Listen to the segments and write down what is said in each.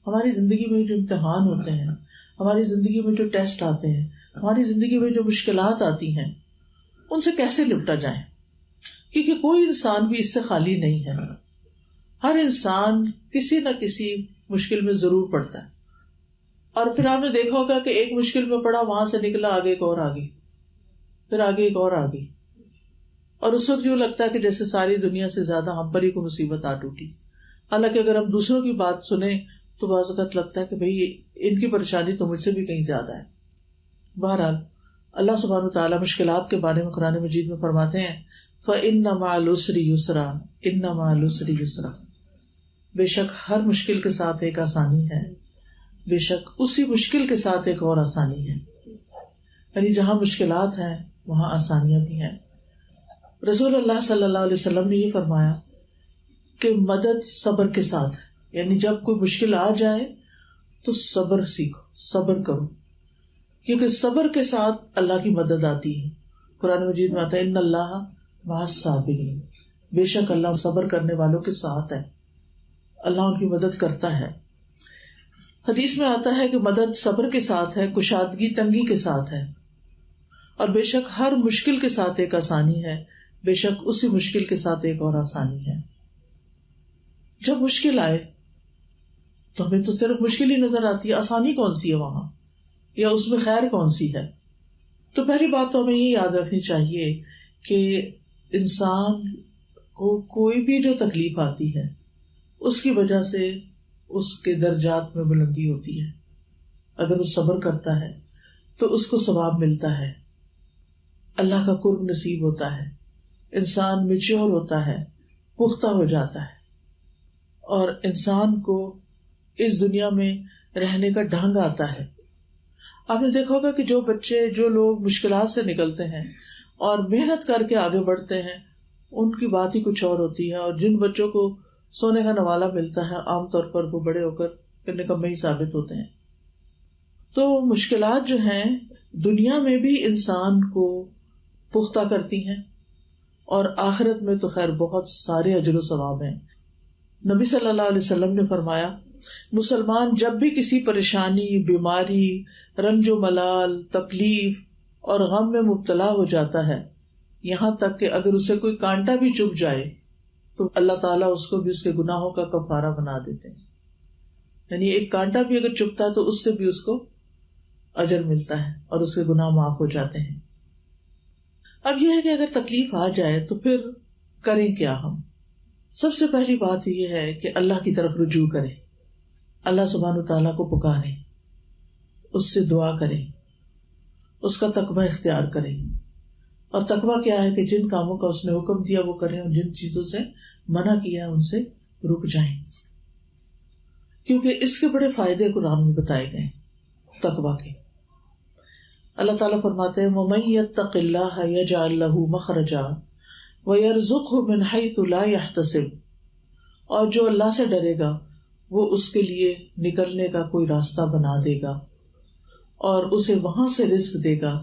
ہماری زندگی میں جو امتحان ہوتے ہیں، ہماری زندگی میں جو ٹیسٹ آتے ہیں، ہماری زندگی میں جو مشکلات آتی ہیں، ان سے کیسے نپٹا جائے، کیونکہ کوئی انسان بھی اس سے خالی نہیں ہے. ہر انسان کسی نہ کسی مشکل میں ضرور پڑتا ہے. اور پھر آپ نے دیکھا ہوگا کہ ایک مشکل میں پڑا، وہاں سے نکلا، آگے ایک اور آگے، پھر آگے ایک اور آگے، اور اس وقت یوں لگتا ہے کہ جیسے ساری دنیا سے زیادہ ہم پر ہی کو مصیبت آ ٹوٹی. حالانکہ اگر ہم دوسروں کی بات سنیں تو بعض اوقات لگتا ہے کہ بھئی ان کی پریشانی تو مجھ سے بھی کہیں زیادہ ہے. بہرحال اللہ سبحانہ وتعالیٰ مشکلات کے بارے میں قرآن مجید میں فرماتے ہیں فَإِنَّ مَعَ الْعُسْرِ يُسْرًا إِنَّ مَعَ الْعُسْرِ يُسْرًا، بے شک ہر مشکل کے ساتھ ایک آسانی ہے، بے شک اسی مشکل کے ساتھ ایک اور آسانی ہے. یعنی جہاں مشکلات ہیں وہاں آسانیاں بھی ہیں. رسول اللہ صلی اللہ علیہ وسلم نے یہ فرمایا کہ مدد صبر کے ساتھ ہے. یعنی جب کوئی مشکل آ جائے تو صبر سیکھو، صبر کرو، کیونکہ صبر کے ساتھ اللہ کی مدد آتی ہے. قرآن مجید میں آتا ہے ان اللہ مع الصابرین، بے شک اللہ صبر کرنے والوں کے ساتھ ہے، اللہ ان کی مدد کرتا ہے. حدیث میں آتا ہے کہ مدد صبر کے ساتھ ہے، کشادگی تنگی کے ساتھ ہے، اور بے شک ہر مشکل کے ساتھ ایک آسانی ہے، بے شک اسی مشکل کے ساتھ ایک اور آسانی ہے. جب مشکل آئے تو ہمیں تو صرف مشکل ہی نظر آتی ہے، آسانی کون سی ہے وہاں، یا اس میں خیر کون سی ہے؟ تو پہلی بات تو ہمیں یہ یاد رکھنی چاہیے کہ انسان کو کوئی بھی جو تکلیف آتی ہے اس کی وجہ سے اس کے درجات میں بلندی ہوتی ہے. اگر وہ صبر کرتا ہے تو اس کو ثواب ملتا ہے، اللہ کا قرب نصیب ہوتا ہے، انسان میچور ہوتا ہے، پختہ ہو جاتا ہے، اور انسان کو اس دنیا میں رہنے کا ڈھنگ آتا ہے. آپ نے دیکھا ہوگا کہ جو بچے، جو لوگ مشکلات سے نکلتے ہیں اور محنت کر کے آگے بڑھتے ہیں ان کی بات ہی کچھ اور ہوتی ہے، اور جن بچوں کو سونے کا نوالا ملتا ہے عام طور پر وہ بڑے ہو کر پھر نکمے ہی ثابت ہوتے ہیں. تو مشکلات جو ہیں دنیا میں بھی انسان کو پختہ کرتی ہیں، اور آخرت میں تو خیر بہت سارے اجر و ثواب ہیں. نبی صلی اللہ علیہ وسلم نے فرمایا مسلمان جب بھی کسی پریشانی، بیماری، رنج و ملال، تکلیف اور غم میں مبتلا ہو جاتا ہے، یہاں تک کہ اگر اسے کوئی کانٹا بھی چبھ جائے تو اللہ تعالیٰ اس کو بھی اس کے گناہوں کا کفارہ بنا دیتے ہیں. یعنی ایک کانٹا بھی اگر چبھتا ہے تو اس سے بھی اس کو اجر ملتا ہے اور اس کے گناہ معاف ہو جاتے ہیں. اب یہ ہے کہ اگر تکلیف آ جائے تو پھر کریں کیا ہم؟ سب سے پہلی بات یہ ہے کہ اللہ کی طرف رجوع کریں، اللہ سبحانہ تعالیٰ کو پکاریں، اس سے دعا کریں، اس کا تقوی اختیار کریں. اور تقوی کیا ہے کہ جن کاموں کا اس نے حکم دیا وہ کریں، اور جن چیزوں سے منع کیا ان سے رک جائیں، کیونکہ اس کے بڑے فائدے قرآن میں بتائے گئے تقوی کے. اللہ تعالیٰ فرماتے ہیں وَمَن يَتَّقِ اللَّهَ يَجْعَل لَّهُ مَخْرَجًا وَيَرْزُقْهُ مِنْ حَيْثُ لَا يَحْتَسِبُ، اور جو اللہ سے ڈرے گا وہ اس کے لیے نکلنے کا کوئی راستہ بنا دے گا اور اسے وہاں سے رزق دے گا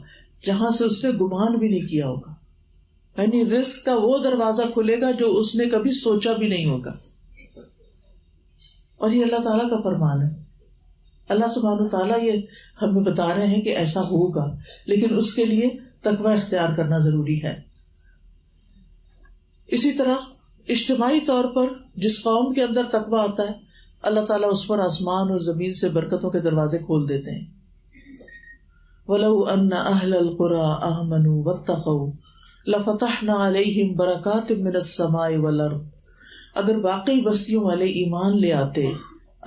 جہاں سے اس نے گمان بھی نہیں کیا ہوگا. یعنی رزق کا وہ دروازہ کھلے گا جو اس نے کبھی سوچا بھی نہیں ہوگا. اور یہ اللہ تعالیٰ کا فرمان ہے. اللہ سبحانہ تعالیٰ یہ ہمیں بتا رہے ہیں کہ ایسا ہوگا، لیکن اس کے لیے تقوی اختیار کرنا ضروری ہے. اسی طرح اجتماعی طور پر جس قوم کے اندر تقوی آتا ہے اللہ تعالیٰ اس پر آسمان اور زمین سے برکتوں کے دروازے کھول دیتے ہیں. وَلَوْ أَنَّ أَهْلَ الْقُرَىٰ آمَنُوا وَاتَّقَوْا لَفَتَحْنَا عَلَيْهِمْ بَرَكَاتٍ مِّنَ السَّمَاءِ وَالْأَرْضِ، اگر واقعی بستیوں والے ایمان لے آتے،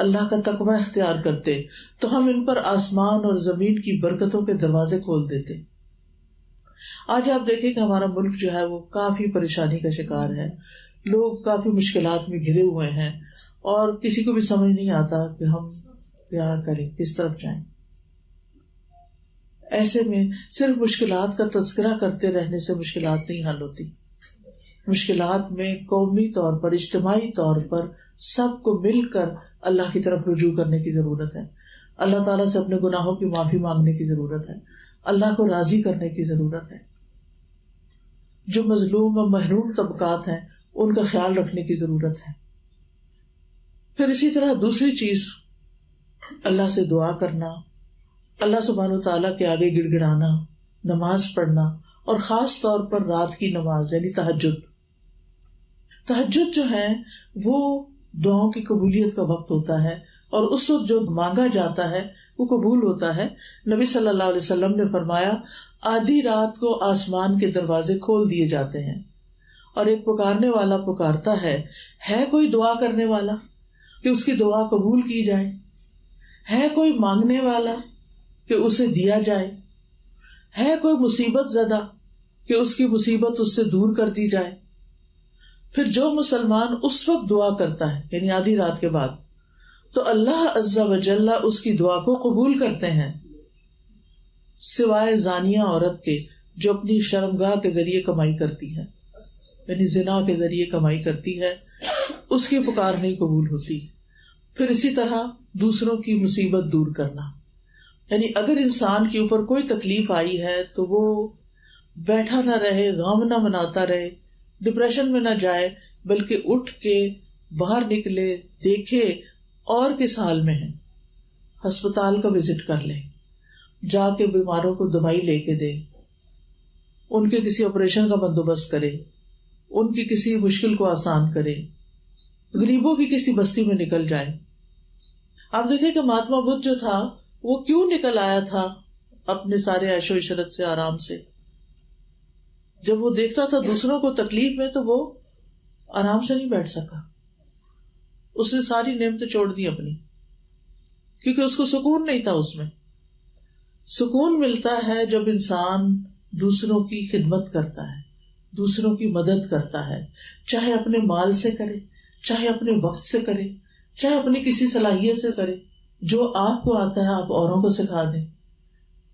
اللہ کا تقوی اختیار کرتے، تو ہم ان پر آسمان اور زمین کی برکتوں کے دروازے کھول دیتے. آج آپ دیکھیں کہ ہمارا ملک جو ہے وہ کافی پریشانی کا شکار ہے، لوگ کافی مشکلات میں گھرے ہوئے ہیں، اور کسی کو بھی سمجھ نہیں آتا کہ ہم کیا کریں، کس طرف جائیں. ایسے میں صرف مشکلات کا تذکرہ کرتے رہنے سے مشکلات نہیں حل ہوتی. مشکلات میں قومی طور پر، اجتماعی طور پر سب کو مل کر اللہ کی طرف رجوع کرنے کی ضرورت ہے. اللہ تعالیٰ سے اپنے گناہوں کی معافی مانگنے کی ضرورت ہے، اللہ کو راضی کرنے کی ضرورت ہے. جو مظلوم و محروم طبقات ہیں ان کا خیال رکھنے کی ضرورت ہے. پھر اسی طرح دوسری چیز اللہ سے دعا کرنا، اللہ سبحانہ وتعالیٰ کے آگے گڑ گڑانا، نماز پڑھنا، اور خاص طور پر رات کی نماز یعنی تہجد۔ تہجد جو ہے وہ دعاؤں کی قبولیت کا وقت ہوتا ہے، اور اس وقت جو مانگا جاتا ہے وہ قبول ہوتا ہے۔ نبی صلی اللہ علیہ وسلم نے فرمایا آدھی رات کو آسمان کے دروازے کھول دیے جاتے ہیں اور ایک پکارنے والا پکارتا ہے کوئی دعا کرنے والا کہ اس کی دعا قبول کی جائے، ہے کوئی مانگنے والا کہ اسے دیا جائے، ہے کوئی مصیبت زدہ کہ اس کی مصیبت اس سے دور کر دی جائے۔ پھر جو مسلمان اس وقت دعا کرتا ہے یعنی آدھی رات کے بعد، تو اللہ عز و جل اس کی دعا کو قبول کرتے ہیں، سوائے زانیہ عورت کے جو اپنی شرمگاہ کے ذریعے کمائی کرتی ہے، یعنی زنا کے ذریعے کمائی کرتی ہے، اس کی پکار نہیں قبول ہوتی۔ پھر اسی طرح دوسروں کی مصیبت دور کرنا، یعنی اگر انسان کے اوپر کوئی تکلیف آئی ہے تو وہ بیٹھا نہ رہے، غم نہ مناتا رہے، ڈپریشن میں نہ جائے، بلکہ اٹھ کے باہر نکلے، دیکھے اور کس حال میں ہے، ہسپتال کا وزٹ کر لے، جا کے بیماروں کو دوائی لے کے دے، ان کے کسی آپریشن کا بندوبست کرے، ان کی کسی مشکل کو آسان کرے، غریبوں کی کسی بستی میں نکل جائے۔ آپ دیکھیں کہ مہاتما بدھ جو تھا وہ کیوں نکل آیا تھا اپنے سارے عیش و عشرت سے، آرام سے؟ جب وہ دیکھتا تھا دوسروں کو تکلیف میں تو وہ آرام سے نہیں بیٹھ سکا، اس نے ساری نعمتیں چھوڑ دی اپنی، کیونکہ اس کو سکون نہیں تھا۔ اس میں سکون ملتا ہے جب انسان دوسروں کی خدمت کرتا ہے، دوسروں کی مدد کرتا ہے، چاہے اپنے مال سے کرے، چاہے اپنے وقت سے کرے، چاہے اپنی کسی صلاحیت سے کرے۔ جو آپ کو آتا ہے آپ اوروں کو سکھا دیں،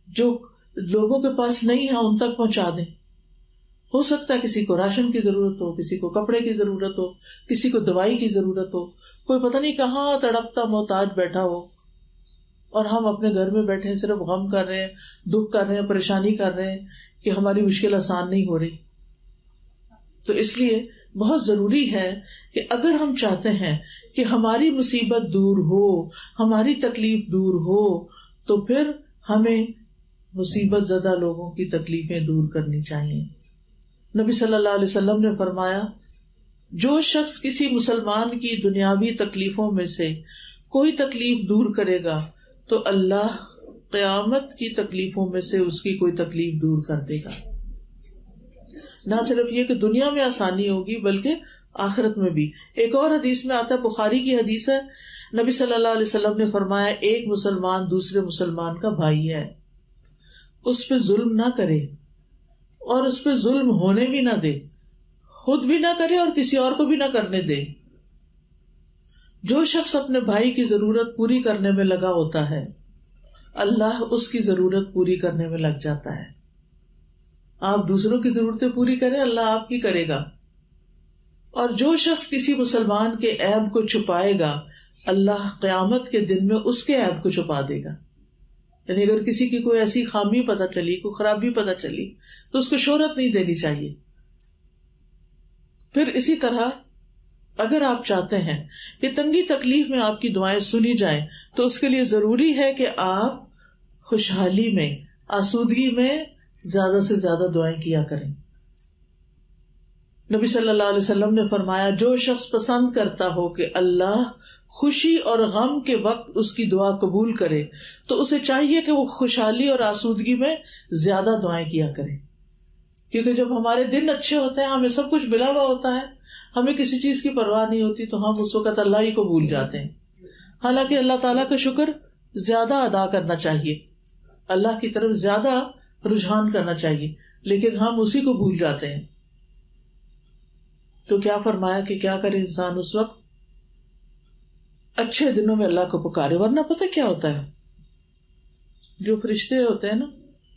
جو لوگوں کے پاس نہیں ہے ان تک پہنچا دیں۔ ہو سکتا ہے کسی کو راشن کی ضرورت ہو، کسی کو کپڑے کی ضرورت ہو، کسی کو دوائی کی ضرورت ہو، کوئی پتہ نہیں کہاں تڑپتا محتاج بیٹھا ہو، اور ہم اپنے گھر میں بیٹھے صرف غم کر رہے ہیں، دکھ کر رہے ہیں، پریشانی کر رہے ہیں کہ ہماری مشکل آسان نہیں ہو رہی۔ تو اس لیے بہت ضروری ہے کہ اگر ہم چاہتے ہیں کہ ہماری مصیبت دور ہو، ہماری تکلیف دور ہو، تو پھر ہمیں مصیبت زدہ لوگوں کی تکلیفیں دور کرنی چاہیے۔ نبی صلی اللہ علیہ وسلم نے فرمایا جو شخص کسی مسلمان کی دنیاوی تکلیفوں میں سے کوئی تکلیف دور کرے گا تو اللہ قیامت کی تکلیفوں میں سے اس کی کوئی تکلیف دور کر دے گا۔ نہ صرف یہ کہ دنیا میں آسانی ہوگی بلکہ آخرت میں بھی۔ ایک اور حدیث میں آتا ہے، بخاری کی حدیث ہے، نبی صلی اللہ علیہ وسلم نے فرمایا ایک مسلمان دوسرے مسلمان کا بھائی ہے، اس پہ ظلم نہ کرے اور اس پہ ظلم ہونے بھی نہ دے، خود بھی نہ کرے اور کسی اور کو بھی نہ کرنے دے۔ جو شخص اپنے بھائی کی ضرورت پوری کرنے میں لگا ہوتا ہے اللہ اس کی ضرورت پوری کرنے میں لگ جاتا ہے۔ آپ دوسروں کی ضرورتیں پوری کریں، اللہ آپ کی کرے گا۔ اور جو شخص کسی مسلمان کے عیب کو چھپائے گا اللہ قیامت کے دن میں اس کے عیب کو چھپا دے گا۔ یعنی اگر کسی کی کوئی ایسی خامی پتہ چلی، کوئی خرابی پتہ چلی تو اس کو شہرت نہیں دینی چاہیے۔ پھر اسی طرح اگر آپ چاہتے ہیں کہ تنگی تکلیف میں آپ کی دعائیں سنی جائیں تو اس کے لیے ضروری ہے کہ آپ خوشحالی میں، آسودگی میں زیادہ سے زیادہ دعائیں کیا کریں۔ نبی صلی اللہ علیہ وسلم نے فرمایا جو شخص پسند کرتا ہو کہ اللہ خوشی اور غم کے وقت اس کی دعا قبول کرے تو اسے چاہیے کہ وہ خوشحالی اور آسودگی میں زیادہ دعائیں کیا کرے، کیونکہ جب ہمارے دن اچھے ہوتے ہیں، ہمیں سب کچھ ملا ہوا ہوتا ہے، ہمیں کسی چیز کی پرواہ نہیں ہوتی، تو ہم اس وقت اللہ ہی کو بھول جاتے ہیں۔ حالانکہ اللہ تعالیٰ کا شکر زیادہ ادا کرنا چاہیے، اللہ کی طرف زیادہ رجحان کرنا چاہیے، لیکن ہم اسی کو بھول جاتے ہیں۔ تو کیا فرمایا کہ کیا کرے انسان اس وقت؟ اچھے دنوں میں اللہ کو پکارے، ورنہ پتہ کیا ہوتا ہے، جو فرشتے ہوتے ہیں نا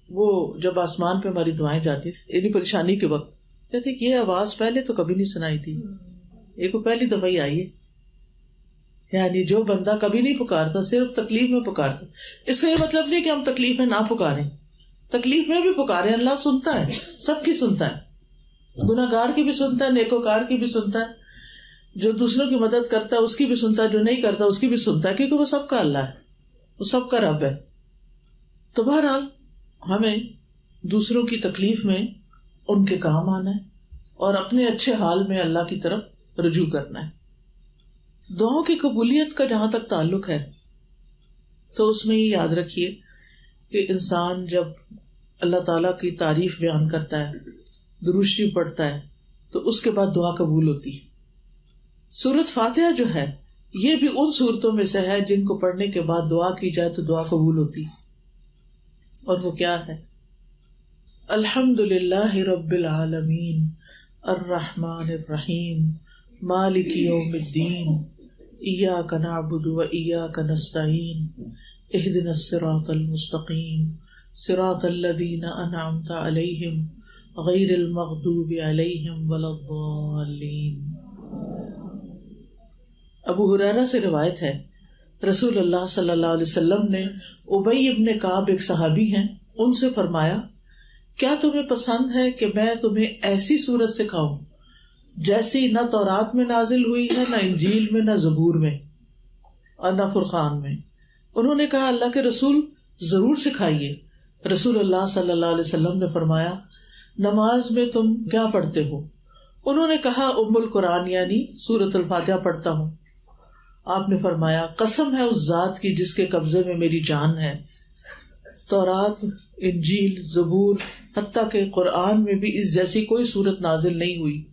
وہ جب آسمان پہ ہماری دعائیں جاتی ہیں یعنی پریشانی کے وقت، کہتے کہ یہ آواز پہلے تو کبھی نہیں سنائی تھی، ایک پہلی دفعہ ہی آئی ہے۔ یعنی جو بندہ کبھی نہیں پکارتا، صرف تکلیف میں پکارتا، اس کا یہ مطلب نہیں کہ ہم تکلیف میں نہ پکاریں، تکلیف میں بھی پکاریں، اللہ سنتا ہے، سب کی سنتا ہے، گناہ گار کی بھی سنتا ہے، نیکوکار کی بھی سنتا ہے، جو دوسروں کی مدد کرتا ہے اس کی بھی سنتا ہے، جو نہیں کرتا اس کی بھی سنتا ہے، کیونکہ وہ سب کا اللہ ہے۔ وہ سب کا رب ہے. تو بہرحال ہمیں دوسروں کی تکلیف میں ان کے کام آنا ہے اور اپنے اچھے حال میں اللہ کی طرف رجوع کرنا ہے. دعاؤں کی قبولیت کا جہاں تک تعلق ہے تو اس میں یہ یاد رکھیے کہ انسان جب اللہ تعالیٰ کی تعریف بیان کرتا ہے، درود شریف پڑھتا ہے، تو اس کے بعد دعا قبول ہوتی ہے. سورۃ فاتحہ جو ہے یہ بھی ان سورتوں میں سے ہے جن کو پڑھنے کے بعد دعا کی جائے تو دعا قبول ہوتی ہے. اور وہ کیا ہے؟ الحمد للہ رب العالمین الرحمن الرحیم مالک یوم الدین ایاک نعبد و ایاک نستعین اہدنا الصراط المستقیم صراط الذین انعمت علیہم غیر المغضوب علیہم ولا الضالین. ابو ہریرہ سے روایت ہے رسول اللہ صلی اللہ علیہ وسلم نے ابی ابن کعب ایک صحابی ہیں ان سے فرمایا کیا تمہیں پسند ہے کہ میں تمہیں ایسی سورت سکھاؤں جیسی نہ تورات میں نازل ہوئی ہے، نہ انجیل میں، نہ زبور میں اور نہ فرقان میں؟ انہوں نے کہا اللہ کے رسول ضرور سکھائیے. رسول اللہ صلی اللہ علیہ وسلم نے فرمایا نماز میں تم کیا پڑھتے ہو؟ انہوں نے کہا ام القرآن یعنی سورۃ الفاتحہ پڑھتا ہوں. آپ نے فرمایا قسم ہے اس ذات کی جس کے قبضے میں میری جان ہے، تورات، انجیل، زبور، حتیٰ کہ قرآن میں بھی اس جیسی کوئی سورت نازل نہیں ہوئی.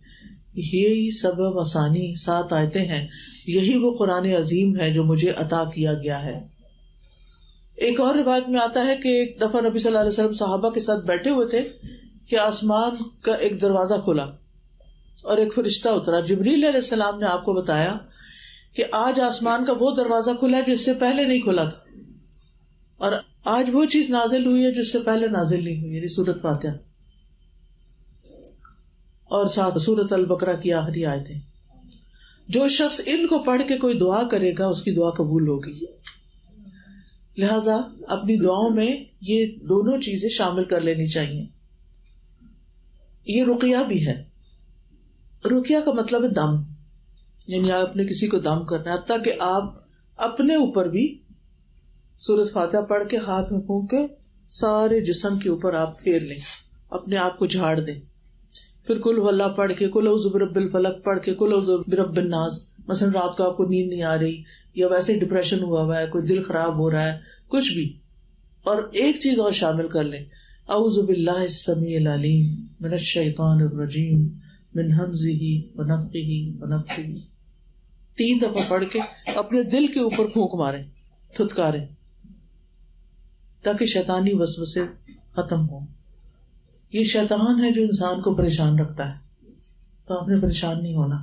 یہی سبب آسانی 7 آیتیں ہیں، یہی وہ قرآن عظیم ہے جو مجھے عطا کیا گیا ہے. ایک اور روایت میں آتا ہے کہ ایک دفعہ نبی صلی اللہ علیہ وسلم صحابہ کے ساتھ بیٹھے ہوئے تھے کہ آسمان کا ایک دروازہ کھلا اور ایک فرشتہ اترا. جبریل علیہ السلام نے آپ کو بتایا کہ آج آسمان کا وہ دروازہ کھلا ہے جو اس سے پہلے نہیں کھلا تھا، اور آج وہ چیز نازل ہوئی ہے جو اس سے پہلے نازل نہیں ہوئی، یعنی سورۃ فاتحہ اور ساتھ سورۃ البقرہ کی آخری آیتیں. جو شخص ان کو پڑھ کے کوئی دعا کرے گا اس کی دعا قبول ہوگی. لہذا اپنی دعاؤں میں یہ دونوں چیزیں شامل کر لینی چاہیے. یہ رقیہ بھی ہے. رقیہ کا مطلب ہے دم، یعنی آپ نے کسی کو دم کرنا ہے، حتیٰ کہ آپ اپنے اوپر بھی سورۃ فاتحہ پڑھ کے ہاتھ میں پھونک کے سارے جسم کے اوپر آپ پھیر لیں، اپنے آپ کو جھاڑ دیں. پھر قل هو اللہ پڑھ کے، قل اعوذ برب الفلق پڑھ کے، قل اعوذ برب الناس. مثلا رات کو آپ کو نیند نہیں آ رہی یا ویسے ڈپریشن ہوا ہے، کوئی دل خراب ہو رہا ہے، کچھ بھی. اور ایک چیز اور شامل کر لیں، اعوذ باللہ السمیع العلیم من الشیطان الرجیم من ہمزہ ونفخہ ونفثہ. 3 دفعہ پڑھ کے اپنے دل کے اوپر پھونک ماریں، تھتکاریں، تاکہ شیطانی وسوسے ختم ہوں. یہ شیطان ہے جو انسان کو پریشان رکھتا ہے، تو آپ نے پریشان نہیں ہونا.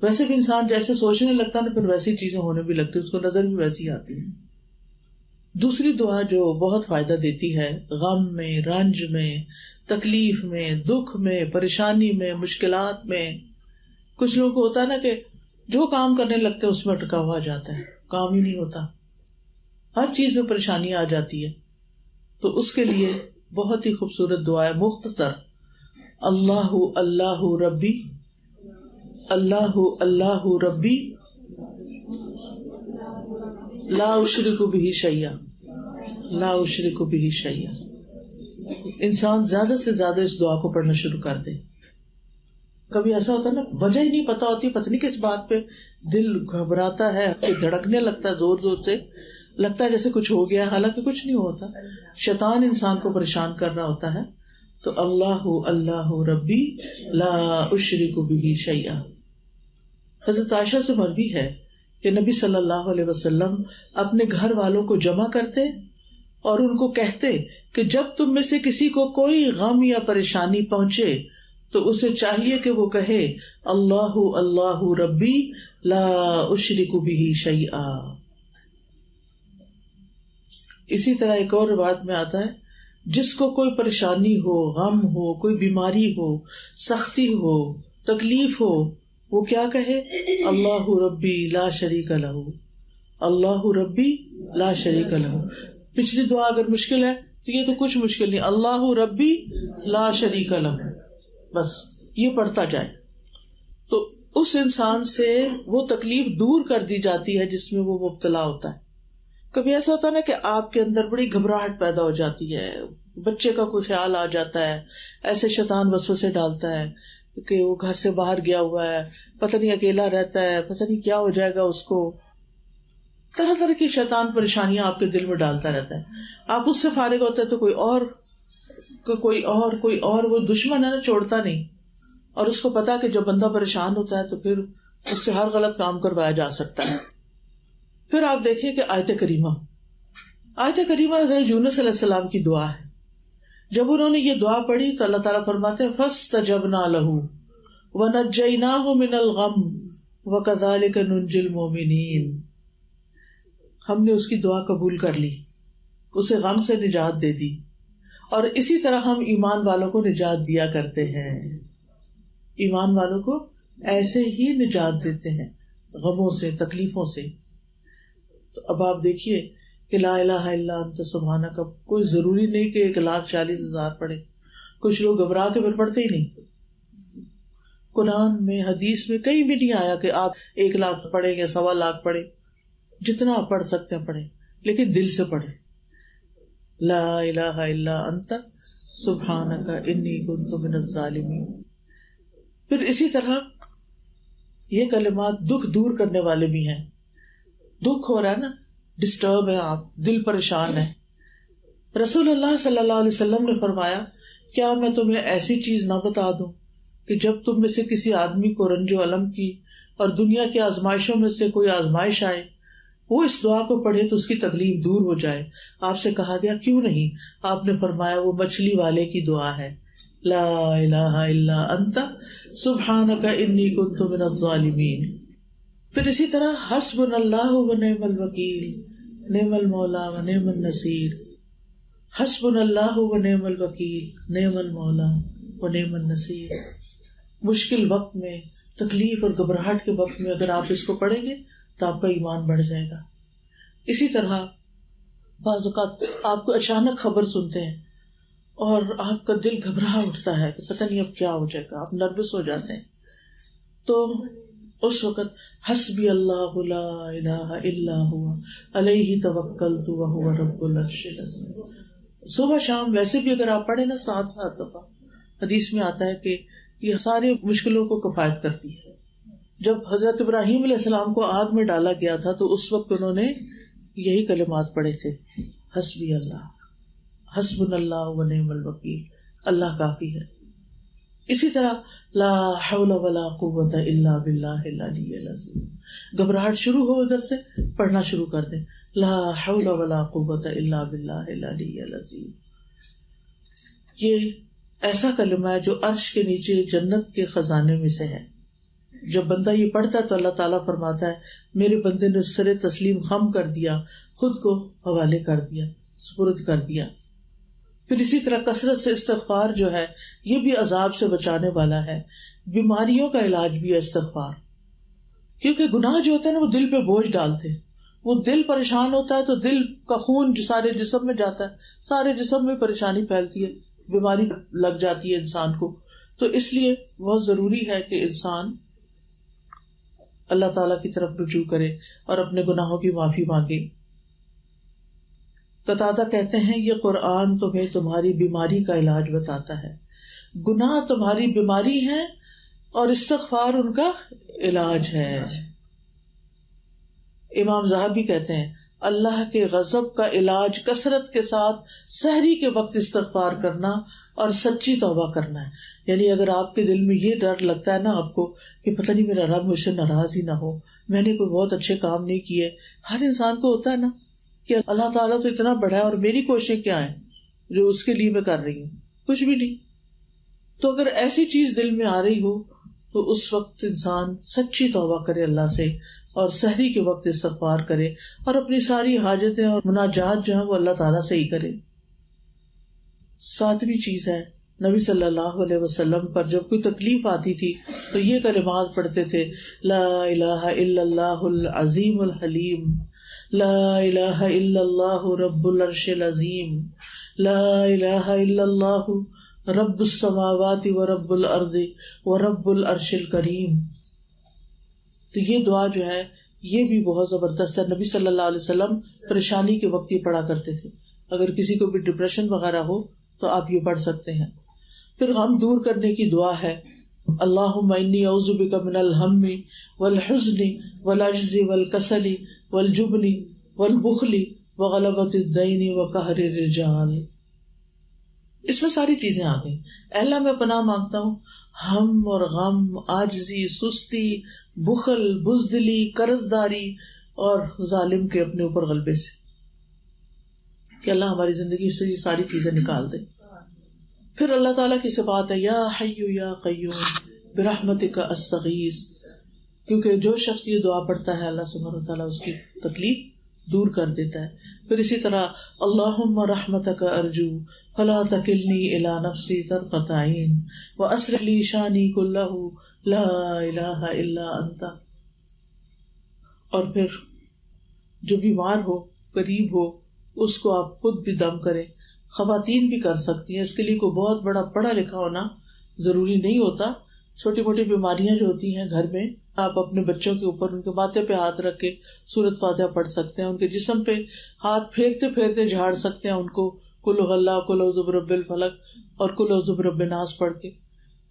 ویسے بھی انسان جیسے سوچنے لگتا ہے نا پھر ویسی چیزیں ہونے بھی لگتی، اس کو نظر بھی ویسی آتی ہے. دوسری دعا جو بہت فائدہ دیتی ہے غم میں، رنج میں، تکلیف میں، دکھ میں، پریشانی میں، مشکلات میں. کچھ لوگوں کو ہوتا ہے نا کہ جو کام کرنے لگتے ہیں اس میں اٹکا ہوا جاتا ہے، کام ہی نہیں ہوتا، ہر چیز میں پریشانی آ جاتی ہے. تو اس کے لیے بہت ہی خوبصورت دعا ہے، مختصر، اللہ اللہ ربی، اللہ اللہ ربی لا اشرک بہ شیئا، لا اشرک بہ شیئا. انسان زیادہ سے زیادہ اس دعا کو پڑھنا شروع کر دے. کبھی ایسا ہوتا ہے نا وجہ ہی نہیں پتا ہوتی، پتہ نہیں کس بات پہ دل گھبراتا ہے، دھڑکنے لگتا ہے زور زور سے، لگتا ہے جیسے کچھ ہو گیا، حالانکہ کچھ نہیں ہوتا، شیطان انسان کو پریشان کر رہا ہوتا ہے. تو اللہ اللہ ربی لا اشرک بہ شیئا. حضرت عائشہ سے مروی ہے کہ نبی صلی اللہ علیہ وسلم اپنے گھر والوں کو جمع کرتے اور ان کو کہتے کہ جب تم میں سے کسی کو کوئی غم یا پریشانی پہنچے تو اسے چاہیے کہ وہ کہے اللہ اللہ ربی لا اشرک بہ شیئا. اسی طرح ایک اور روایت میں آتا ہے جس کو کوئی پریشانی ہو، غم ہو، کوئی بیماری ہو، سختی ہو، تکلیف ہو، وہ کیا کہے اللہ ربی لا شریک لہ، اللہ ربی لا شریک لہ. پچھلی دعا اگر مشکل ہے تو یہ تو کچھ مشکل نہیں، اللہ ربی لا شریک لہ، بس یہ پڑھتا جائے تو اس انسان سے وہ تکلیف دور کر دی جاتی ہے جس میں وہ مبتلا ہوتا ہے. کبھی ایسا ہوتا ہے نا کہ آپ کے اندر بڑی گھبراہٹ پیدا ہو جاتی ہے، بچے کا کوئی خیال آ جاتا ہے، ایسے شیطان وسوسے ڈالتا ہے کہ وہ گھر سے باہر گیا ہوا ہے، پتہ نہیں اکیلا رہتا ہے، پتہ نہیں کیا ہو جائے گا اس کو، طرح طرح کی شیطان پریشانیاں آپ کے دل میں ڈالتا رہتا ہے. آپ اس سے فارغ ہوتے ہیں تو کوئی اور وہ دشمن ہے نا، چھوڑتا نہیں. اور اس کو پتا کہ جب بندہ پریشان ہوتا ہے تو پھر اس سے ہر غلط کام کروایا جا سکتا ہے. پھر آپ دیکھیں کہ آیت کریمہ حضرت یونس علیہ السلام کی دعا ہے. جب انہوں نے یہ دعا پڑھی تو اللہ تعالیٰ فرماتے ہیں فَاسْتَجَبْنَا لَهُ وَنَجَّيْنَاهُ مِنَ الْغَمِّ وَكَذَلِكَ نُنْجِي الْمُؤْمِنِينَ. ہم نے اس کی دعا قبول کر لی، اسے غم سے نجات دے دی، اور اسی طرح ہم ایمان والوں کو نجات دیا کرتے ہیں. ایمان والوں کو ایسے ہی نجات دیتے ہیں غموں سے، تکلیفوں سے. تو اب آپ دیکھیے کہ لا الہ الا انت سبحانک، کوئی ضروری نہیں کہ 1,40,000 پڑھے. کچھ لوگ گھبرا کے پھر پڑھتے ہی نہیں. قرآن میں حدیث میں کہیں بھی نہیں آیا کہ آپ 1,00,000 پڑھیں یا 1,00,000 پڑھیں. جتنا آپ پڑھ سکتے ہیں پڑھیں، لیکن دل سے پڑھیں. لا الہ الا انت سبحانک انی کنت من الظالمین. پھر اسی طرح یہ کلمات دکھ دور کرنے والے بھی ہیں. دکھ ہو رہا ہے نا، ڈسٹرب ہے، آپ دل پریشان ہے. رسول اللہ صلی اللہ علیہ وسلم نے فرمایا کیا میں تمہیں ایسی چیز نہ بتا دوں کہ جب تم میں سے کسی آدمی کو رنج و الم کی اور دنیا کی آزمائشوں میں سے کوئی آزمائش آئے، وہ اس دعا کو پڑھے تو اس کی تکلیف دور ہو جائے. آپ سے کہا گیا کیوں نہیں؟ آپ نے فرمایا وہ مچھلی والے کی دعا ہے، لا الہ الا انت سبحانک انی کنت من الظالمین. پھر اسی طرح حسبنا اللہ و نعم الوکیل نعم المولا و نعم النصیر. حسبنا اللہ و نعم الوکیل نعم المولا و نعم النصیر. مشکل وقت میں، تکلیف اور گھبراہٹ کے وقت میں اگر آپ اس کو پڑھیں گے تو آپ کا ایمان بڑھ جائے گا. اسی طرح بعض اوقات آپ کو اچانک خبر سنتے ہیں اور آپ کا دل گھبرا اٹھتا ہے کہ پتہ نہیں اب کیا ہو جائے گا، آپ نروس ہو جاتے ہیں. تو اس وقت حسبی اللہ لا الہ الا هو علیہ توکلت وہو رب العرش العظیم. صبح شام ویسے بھی اگر آپ پڑھیں نا 7 دفعہ، حدیث میں آتا ہے کہ یہ ساری مشکلوں کو کفایت کرتی ہے. جب حضرت ابراہیم علیہ السلام کو آگ میں ڈالا گیا تھا تو اس وقت انہوں نے یہی کلمات پڑھے تھے، حسبی اللہ، حسبنا اللہ و نعم الوکیل، اللہ کافی ہے. اسی طرح لا حول ولا قوت الا باللہ العلی العظیم. گھبراہٹ شروع ہو ادھر سے پڑھنا شروع کر دیں، لا حول ولا قوت الا باللہ العلی العظیم. یہ ایسا کلمہ ہے جو عرش کے نیچے جنت کے خزانے میں سے ہے. جب بندہ یہ پڑھتا ہے تو اللہ تعالیٰ فرماتا ہے میرے بندے نے سر تسلیم خم کر دیا، خود کو حوالے کر دیا، سپرد کر دیا. پھر اسی طرح کثرت سے استغفار جو ہے یہ بھی عذاب سے بچانے والا ہے. بیماریوں کا علاج بھی ہے استغفار، کیونکہ گناہ جو ہوتے ہیں نا وہ دل پہ بوجھ ڈالتے ہیں. وہ دل پریشان ہوتا ہے تو دل کا خون سارے جسم میں جاتا ہے، سارے جسم میں پریشانی پھیلتی ہے، بیماری لگ جاتی ہے انسان کو. تو اس لیے بہت ضروری ہے کہ انسان اللہ تعالیٰ کی طرف رجوع کرے اور اپنے گناہوں کی معافی مانگے. قتادہ کہتے ہیں یہ قرآن تمہیں تمہاری بیماری کا علاج بتاتا ہے. گناہ تمہاری بیماری ہے اور استغفار ان کا علاج ہے. امام ذہبی کہتے ہیں اللہ کے غضب کا علاج کثرت کے ساتھ سحری کے وقت استغفار کرنا اور سچی توبہ کرنا ہے. یعنی اگر آپ کے دل میں یہ ڈر لگتا ہے نا آپ کو کہ پتہ نہیں میرا رب مجھ سے ناراض ہی نہ ہو، میں نے کوئی بہت اچھے کام نہیں کیے. ہر انسان کو ہوتا ہے نا کہ اللہ تعالیٰ تو اتنا بڑا ہے اور میری کوششیں کیا ہیں جو اس کے لیے میں کر رہی ہوں، کچھ بھی نہیں. تو اگر ایسی چیز دل میں آ رہی ہو تو اس وقت انسان سچی توبہ کرے اللہ سے اور سحری کے وقت استغفار کرے اور اپنی ساری حاجتیں اور مناجات جو ہیں وہ اللہ تعالیٰ سے ہی کرے. 7ویں چیز ہے نبی صلی اللہ علیہ وسلم پر جب کوئی تکلیف آتی تھی تو یہ کلمات پڑھتے تھے، لا الہ الا اللہ العظیم الحلیم، لا الہ الا اللہ رب العرش العظیم، لا الہ الا اللہ رب السماوات و رب الارض و رب العرش الکریم. تو یہ دعا جو ہے یہ بھی بہت زبردست ہے. نبی صلی اللہ علیہ وسلم پریشانی کے وقت یہ پڑھا کرتے تھے. اگر کسی کو بھی ڈپریشن وغیرہ ہو تو آپ یہ پڑھ سکتے ہیں. پھر غم دور کرنے کی دعا ہے، اللہم انی اعوذ بک من الہم والحزن والعجز والکسل والجبن والبخل وغلبۃ الدین وقہر الرجال. اس میں ساری چیزیں آ گئی. اے اللہ میں پناہ مانگتا ہوں ہم اور غم، عاجزی، سستی، بخل، بزدلی، قرض داری اور ظالم کے اپنے اوپر غلبے سے، کہ اللہ ہماری زندگی سے یہ ساری چیزیں نکال دے. پھر اللہ تعالیٰ کی صفات ہے یا حی یا قیوم برحمتک استغیث، کیونکہ جو شخص یہ دعا پڑھتا ہے اللہ سبحانہ وتعالیٰ اس کی تکلیف دور کر دیتا ہے. پھر اسی طرح اللہم رحمتک ارجو فلا تکلنی الی نفسی طرفۃ عین واصلح لی شانی کلہ لا الہ الا انت. اور پھر جو بیمار ہو، قریب ہو، اس کو آپ خود بھی دم کریں. خواتین بھی کر سکتی ہیں، اس کے لیے کوئی بہت بڑا پڑھا لکھا ہونا ضروری نہیں ہوتا. چھوٹی موٹی بیماریاں جو ہوتی ہیں گھر میں، آپ اپنے بچوں کے اوپر ان کے ماتھے پہ ہاتھ رکھ کے سورۃ فاتحہ پڑھ سکتے ہیں. ان کے جسم پہ ہاتھ پھیرتے پھیرتے جھاڑ سکتے ہیں ان کو قل هو اللہ، قل اعوذ برب الفلق اور قل اعوذ برب الناس پڑھ کے.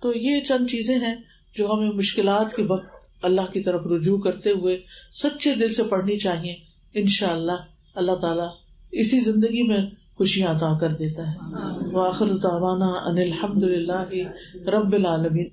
تو یہ چند چیزیں ہیں جو ہمیں مشکلات کے وقت اللہ کی طرف رجوع کرتے ہوئے سچے دل سے پڑھنی چاہیے. انشاءاللہ اللہ تعالیٰ اسی زندگی میں خوشیاں عطا کر دیتا ہے. وآخر دعوانا ان الحمد للہ رب العالمین.